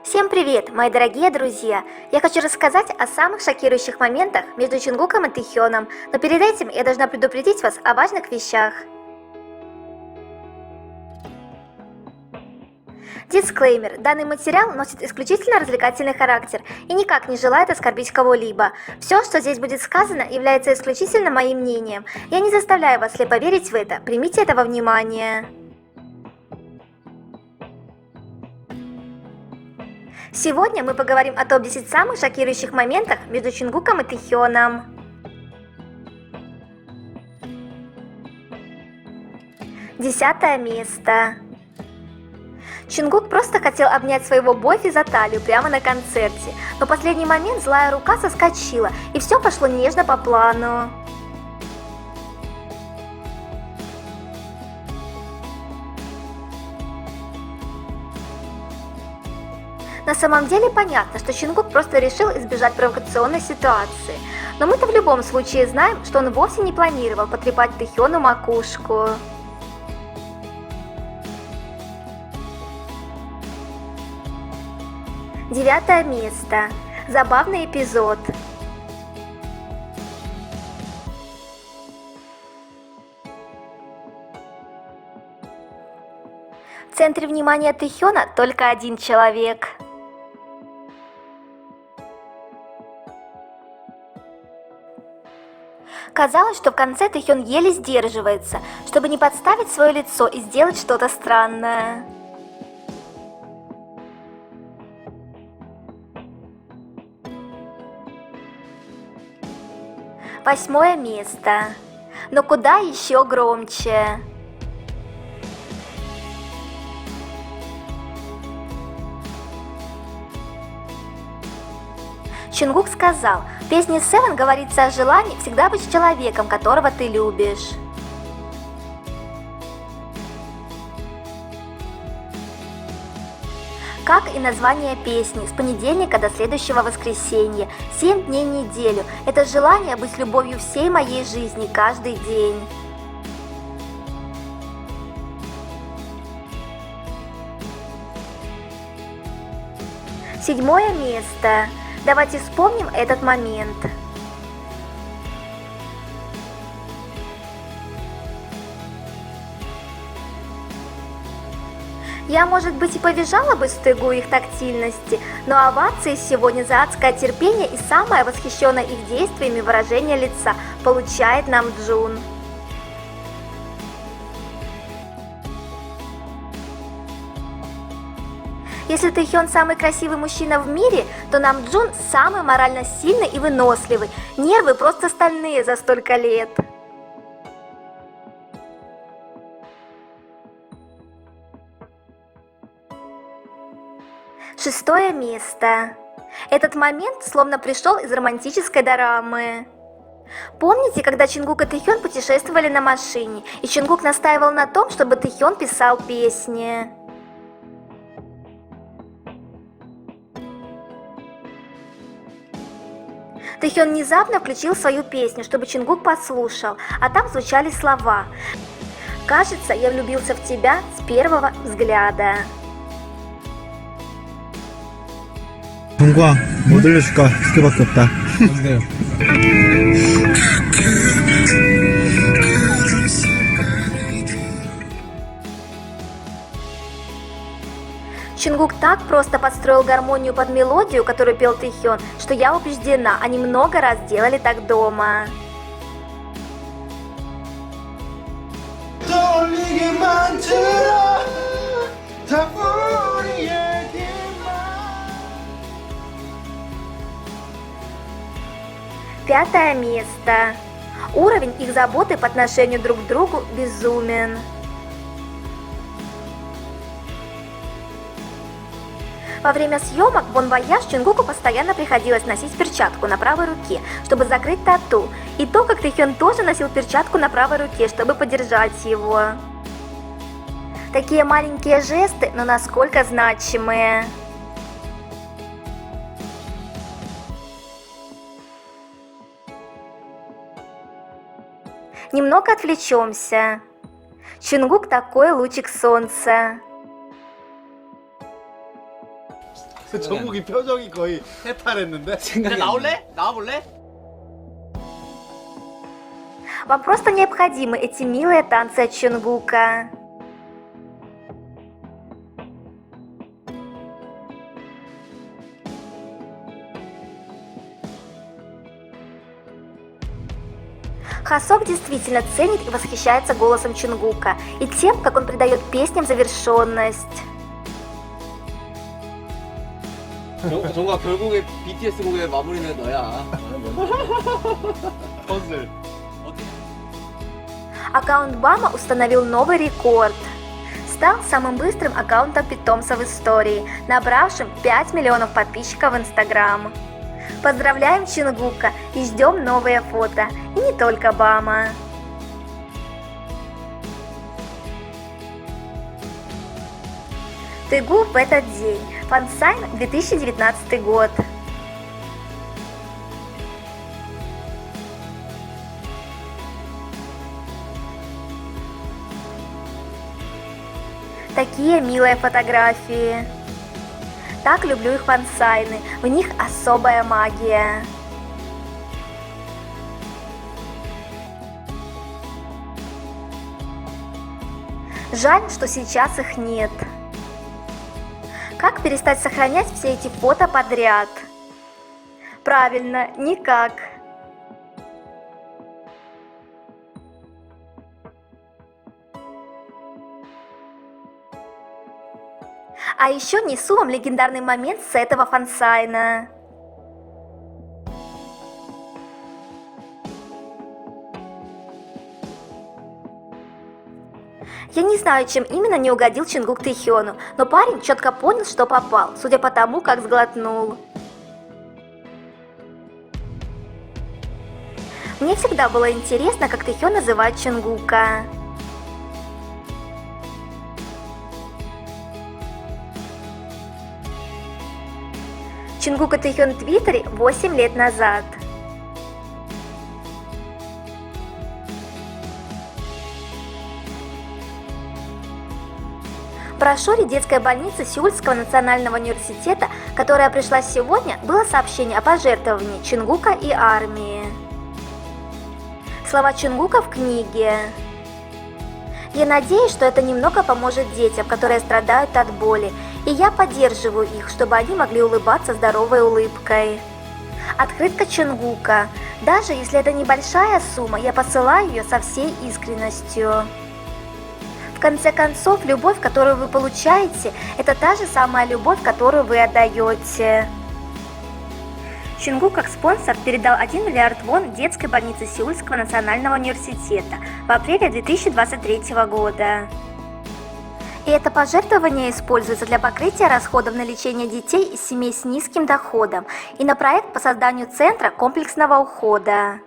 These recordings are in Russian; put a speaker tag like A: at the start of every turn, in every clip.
A: Всем привет, мои дорогие друзья! Я хочу рассказать о самых шокирующих моментах между Чингуком и Тэхёном, но перед этим я должна предупредить вас о важных вещах. Дисклеймер. Данный материал носит исключительно развлекательный характер и никак не желает оскорбить кого-либо. Все, что здесь будет сказано, является исключительно моим мнением. Я не заставляю вас слепо верить в это, примите это во внимание. Сегодня мы поговорим о топ-10 самых шокирующих моментах между Чингуком и Тэхёном. Десятое место. Чингук просто хотел обнять своего бойфи за талию прямо на концерте, но в последний момент злая рука соскочила, и все пошло нежно по плану. На самом деле понятно, что Чингук просто решил избежать провокационной ситуации, но мы-то в любом случае знаем, что он вовсе не планировал потрепать Тэхёну макушку. Девятое место. Забавный эпизод. В центре внимания Тэхёна только один человек. Казалось, что в конце Тэхён еле сдерживается, чтобы не подставить свое лицо и сделать что-то странное. Восьмое место. Но куда еще громче? Чингук сказал, в песне Seven говорится о желании всегда быть с человеком, которого ты любишь. Как и название песни, с понедельника до следующего воскресенья, 7 дней в неделю. Это желание быть любовью всей моей жизни каждый день. Седьмое место. Давайте вспомним этот момент. Я, может быть, и повизжала бы стыгу их тактильности, но овации сегодня за адское терпение и самое восхищенное их действиями выражение лица получает нам Джун. Если Тэхён самый красивый мужчина в мире, то Намджун самый морально сильный и выносливый. Нервы просто стальные за столько лет. Шестое место. Этот момент словно пришел из романтической дорамы. Помните, когда Чингук и Тэхён путешествовали на машине, и Чингук настаивал на том, чтобы Тэхён писал песни? Тэхён внезапно включил свою песню, чтобы Чингук послушал, а там звучали слова: «Кажется, я влюбился в тебя с первого взгляда».
B: 정광 뭐 들려줄까? 두 개밖에 없다.
C: 뭔데요?
A: Чингук так просто подстроил гармонию под мелодию, которую пел Тэхён, что я убеждена, они много раз делали так дома. Пятое место. Уровень их заботы по отношению друг к другу безумен. Во время съемок Бон Вояж Чингуку постоянно приходилось носить перчатку на правой руке, чтобы закрыть тату, и то, как Тэхён тоже носил перчатку на правой руке, чтобы поддержать его. Такие маленькие жесты, но насколько значимые. Немного отвлечемся. Чингук такой лучик солнца.
B: 정국이 표정이 거의 해탈했는데?
C: 그냥 나올래? 나와볼래?
A: Вам просто необходимы эти милые танцы от Чунгука. Хасок действительно ценит и восхищается голосом Чунгука и тем, как он придает песням завершенность.
C: 정국아 결국에 BTS 곡의 마무리는 너야.
B: 퍼즐.
A: Аккаунт Бама установил новый рекорд. Стал самым быстрым аккаунтом питомца в истории, набравшим 5 миллионов подписчиков в Инстаграм. Поздравляем Чунгука и ждем новые фото. И не только Бама. Тыгу в этот день. Фансайн 2019 год. Такие милые фотографии. Так люблю их фансайны, в них особая магия. Жаль, что сейчас их нет. Как перестать сохранять все эти фото подряд? Правильно, никак. А еще несу вам легендарный момент с этого фансайна. Я не знаю, чем именно не угодил Чунгук Тэхёну, но парень четко понял, что попал, судя по тому, как сглотнул. Мне всегда было интересно, как Тэхён называет Чунгука. Чунгук и Тэхён в Твиттере 8 лет назад. В брошюре детской больницы Сеульского национального университета, которая пришла сегодня, было сообщение о пожертвовании Чунгука и армии. Слова Чунгука в книге. Я надеюсь, что это немного поможет детям, которые страдают от боли, и я поддерживаю их, чтобы они могли улыбаться здоровой улыбкой. Открытка Чунгука. Даже если это небольшая сумма, я посылаю ее со всей искренностью. В конце концов, любовь, которую вы получаете, это та же самая любовь, которую вы отдаете. Чунгук как спонсор передал 1 миллиард вон детской больнице Сеульского национального университета в апреле 2023 года. И это пожертвование используется для покрытия расходов на лечение детей из семей с низким доходом и на проект по созданию центра комплексного ухода.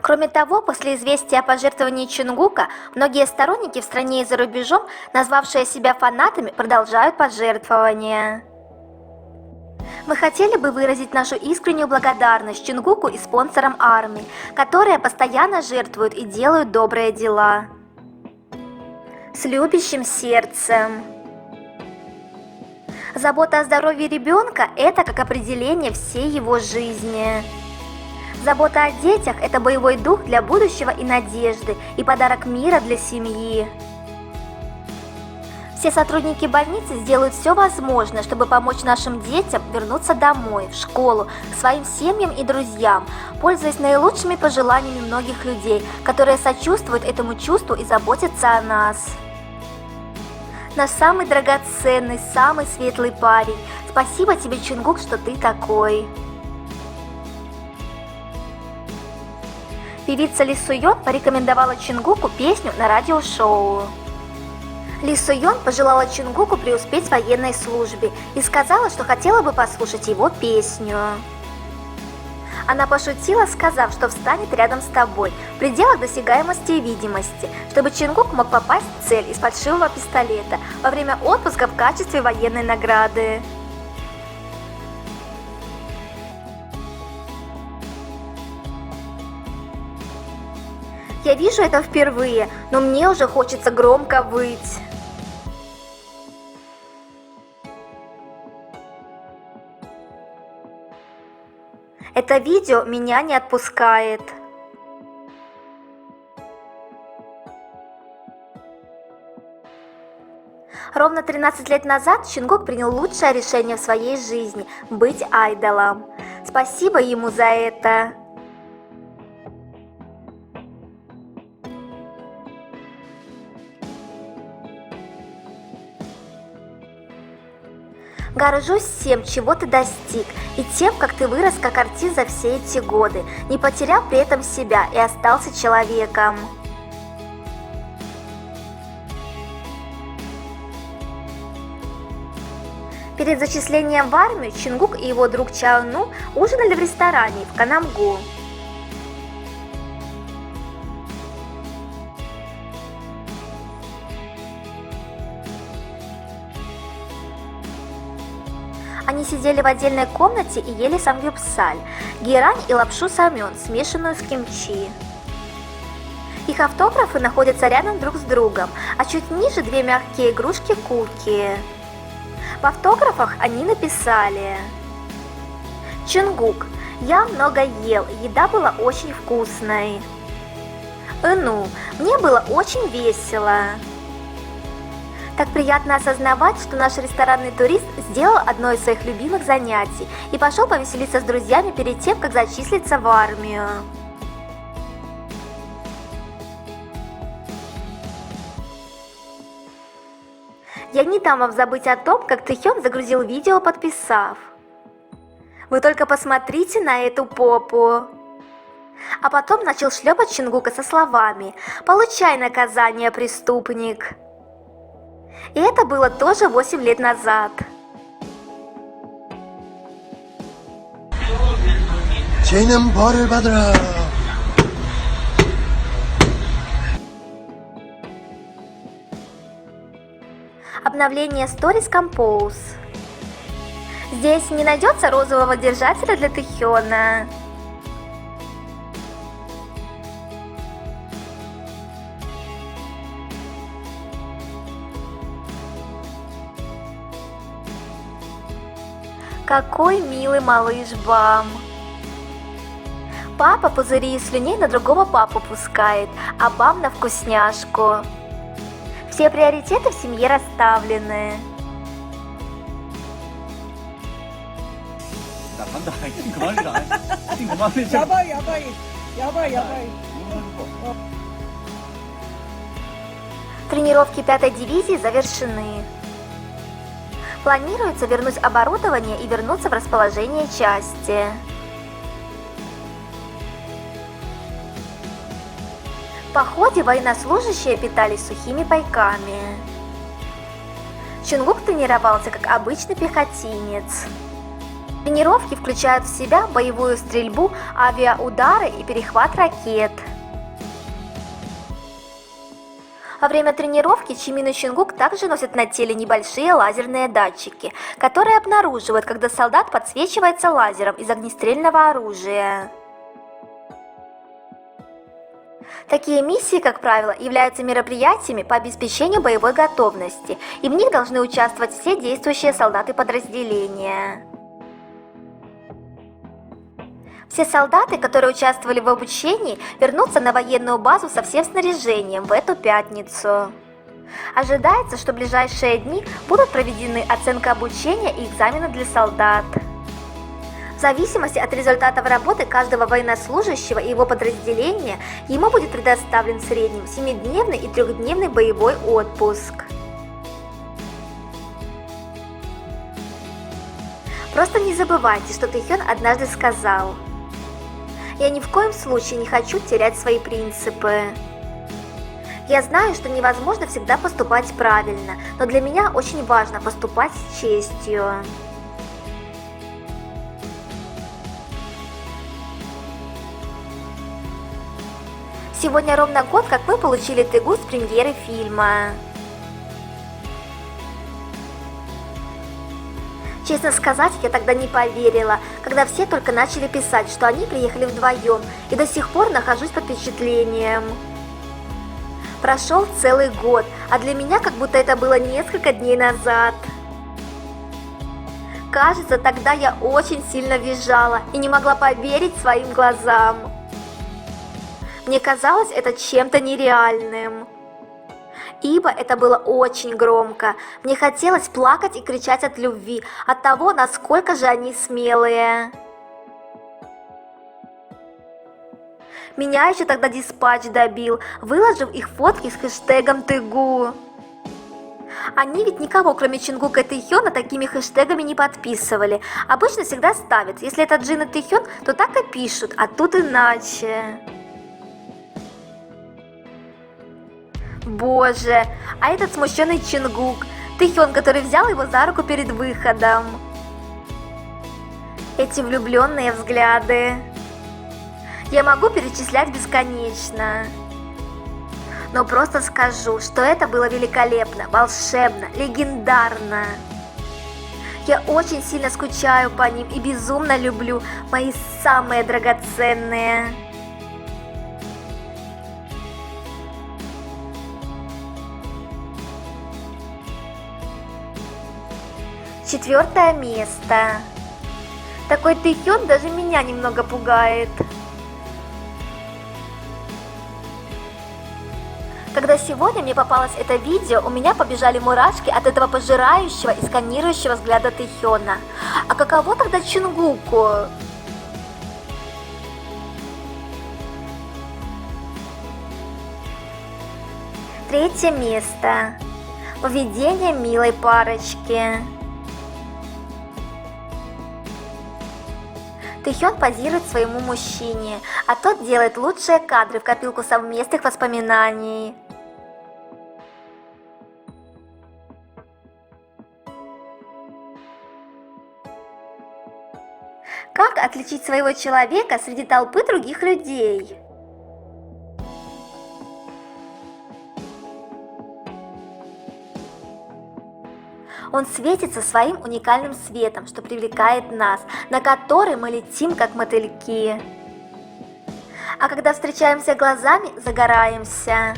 A: Кроме того, после известия о пожертвовании Чунгука, многие сторонники в стране и за рубежом, назвавшие себя фанатами, продолжают пожертвования. Мы хотели бы выразить нашу искреннюю благодарность Чунгуку и спонсорам армии, которые постоянно жертвуют и делают добрые дела. С любящим сердцем. Забота о здоровье ребенка – это как определение всей его жизни. Забота о детях – это боевой дух для будущего и надежды, и подарок мира для семьи. Все сотрудники больницы сделают все возможное, чтобы помочь нашим детям вернуться домой, в школу, к своим семьям и друзьям, пользуясь наилучшими пожеланиями многих людей, которые сочувствуют этому чувству и заботятся о нас. Наш самый драгоценный, самый светлый парень. Спасибо тебе, Чунгук, что ты такой. Певица Ли Суён порекомендовала Чунгуку песню на радиошоу. Ли Суён пожелала Чунгуку преуспеть в военной службе и сказала, что хотела бы послушать его песню. Она пошутила, сказав, что встанет рядом с тобой, в пределах досягаемости и видимости, чтобы Чунгук мог попасть в цель из фальшивого пистолета во время отпуска в качестве военной награды. Я вижу это впервые, но мне уже хочется громко выть. Это видео меня не отпускает. Ровно 13 лет назад Чунгук принял лучшее решение в своей жизни – быть айдолом. Спасибо ему за это. Горжусь всем, чего ты достиг, и тем, как ты вырос как артист за все эти годы, не потерял при этом себя и остался человеком. Перед зачислением в армию Чунгук и его друг Чао Ну ужинали в ресторане в Канамгу. Они сидели в отдельной комнате и ели самгюпсаль, герань и лапшу самён, смешанную с кимчи. Их автографы находятся рядом друг с другом, а чуть ниже две мягкие игрушки Куки. В автографах они написали: Чунгук, я много ел, еда была очень вкусной. Ыну, мне было очень весело. Так приятно осознавать, что наш ресторанный турист сделал одно из своих любимых занятий и пошел повеселиться с друзьями перед тем, как зачислиться в армию. Я не дам вам забыть о том, как Тэхён загрузил видео, подписав: «Вы только посмотрите на эту попу!» А потом начал шлепать Чунгука со словами: «Получай наказание, преступник!» И это было тоже 8 лет назад.
D: 쟤는 벌을 받으라.
A: Обновление Stories Compose. Здесь не найдется розового держателя для Тэхёна. Какой милый малыш Бам. Папа пузыри из слюней на другого папу пускает, а Бам на вкусняшку. Все приоритеты в семье расставлены.
C: 나 간다. 팀 그만해. 팀 그만해.
E: 야바이 야바이 야바이 야바이.
A: Тренировки 5-й дивизии завершены. Планируется вернуть оборудование и вернуться в расположение части. В походе военнослужащие питались сухими пайками. Чунгук тренировался как обычный пехотинец. Тренировки включают в себя боевую стрельбу, авиаудары и перехват ракет. Во время тренировки Чимин и Чунгук также носят на теле небольшие лазерные датчики, которые обнаруживают, когда солдат подсвечивается лазером из огнестрельного оружия. Такие миссии, как правило, являются мероприятиями по обеспечению боевой готовности, и в них должны участвовать все действующие солдаты подразделения. Все солдаты, которые участвовали в обучении, вернутся на военную базу со всем снаряжением в эту пятницу. Ожидается, что в ближайшие дни будут проведены оценка обучения и экзамены для солдат. В зависимости от результатов работы каждого военнослужащего и его подразделения, ему будет предоставлен в среднем 7-дневный и 3-дневный боевой отпуск. Просто не забывайте, что Тэхён однажды сказал: «Я ни в коем случае не хочу терять свои принципы. Я знаю, что невозможно всегда поступать правильно, но для меня очень важно поступать с честью». Сегодня ровно год, как мы получили Тегу с премьеры фильма. Честно сказать, я тогда не поверила, когда все только начали писать, что они приехали вдвоем, и до сих пор нахожусь под впечатлением. Прошел целый год, а для меня как будто это было несколько дней назад. Кажется, тогда я очень сильно визжала и не могла поверить своим глазам. Мне казалось это чем-то нереальным. Ибо это было очень громко. Мне хотелось плакать и кричать от любви, от того, насколько же они смелые. Меня еще тогда диспатч добил, выложив их фотки с хэштегом ТГУ. Они ведь никого, кроме Чингука и Тэхёна, такими хэштегами не подписывали. Обычно всегда ставят, если это Джин и Тэхён, то так и пишут, а тут иначе. Боже, а этот смущенный Чингук, Тэхён, который взял его за руку перед выходом. Эти влюбленные взгляды. Я могу перечислять бесконечно. Но просто скажу, что это было великолепно, волшебно, легендарно. Я очень сильно скучаю по ним и безумно люблю мои самые драгоценные. Четвертое место. Такой Тэхён даже меня немного пугает. Когда сегодня мне попалось это видео, у меня побежали мурашки от этого пожирающего и сканирующего взгляда Тэхёна. А каково тогда Чингуку? Третье место. Поведение милой парочки. Тэхён позирует своему мужчине, а тот делает лучшие кадры в копилку совместных воспоминаний. Как отличить своего человека среди толпы других людей? Он светится своим уникальным светом, что привлекает нас, на который мы летим, как мотыльки. А когда встречаемся глазами, загораемся.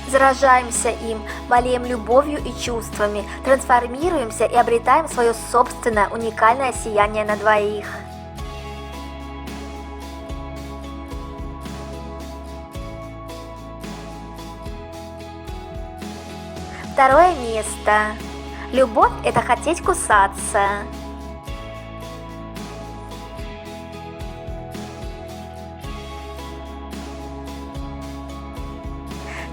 A: Заражаемся им, болеем любовью и чувствами, трансформируемся и обретаем свое собственное уникальное сияние на двоих. Второе место. Любовь – это хотеть кусаться.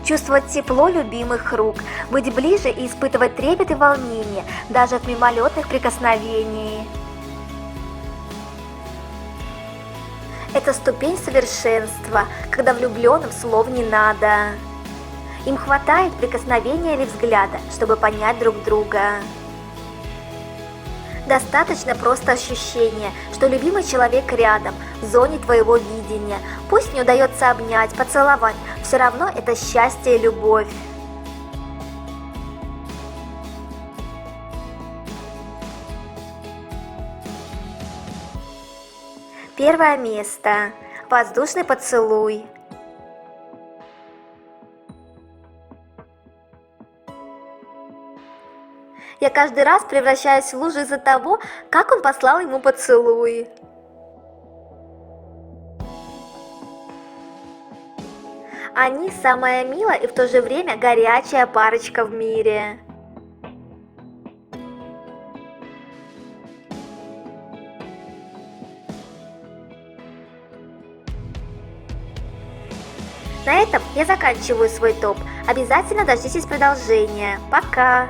A: Чувствовать тепло любимых рук, быть ближе и испытывать трепет и волнение, даже от мимолетных прикосновений. Это ступень совершенства, когда влюбленным слов не надо. Им хватает прикосновения или взгляда, чтобы понять друг друга. Достаточно просто ощущения, что любимый человек рядом, в зоне твоего видения. Пусть не удается обнять, поцеловать, все равно это счастье и любовь. Первое место. Воздушный поцелуй. Я каждый раз превращаюсь в лужу из-за того, как он послал ему поцелуй. Они самая милая и в то же время горячая парочка в мире. На этом я заканчиваю свой топ. Обязательно дождитесь продолжения. Пока!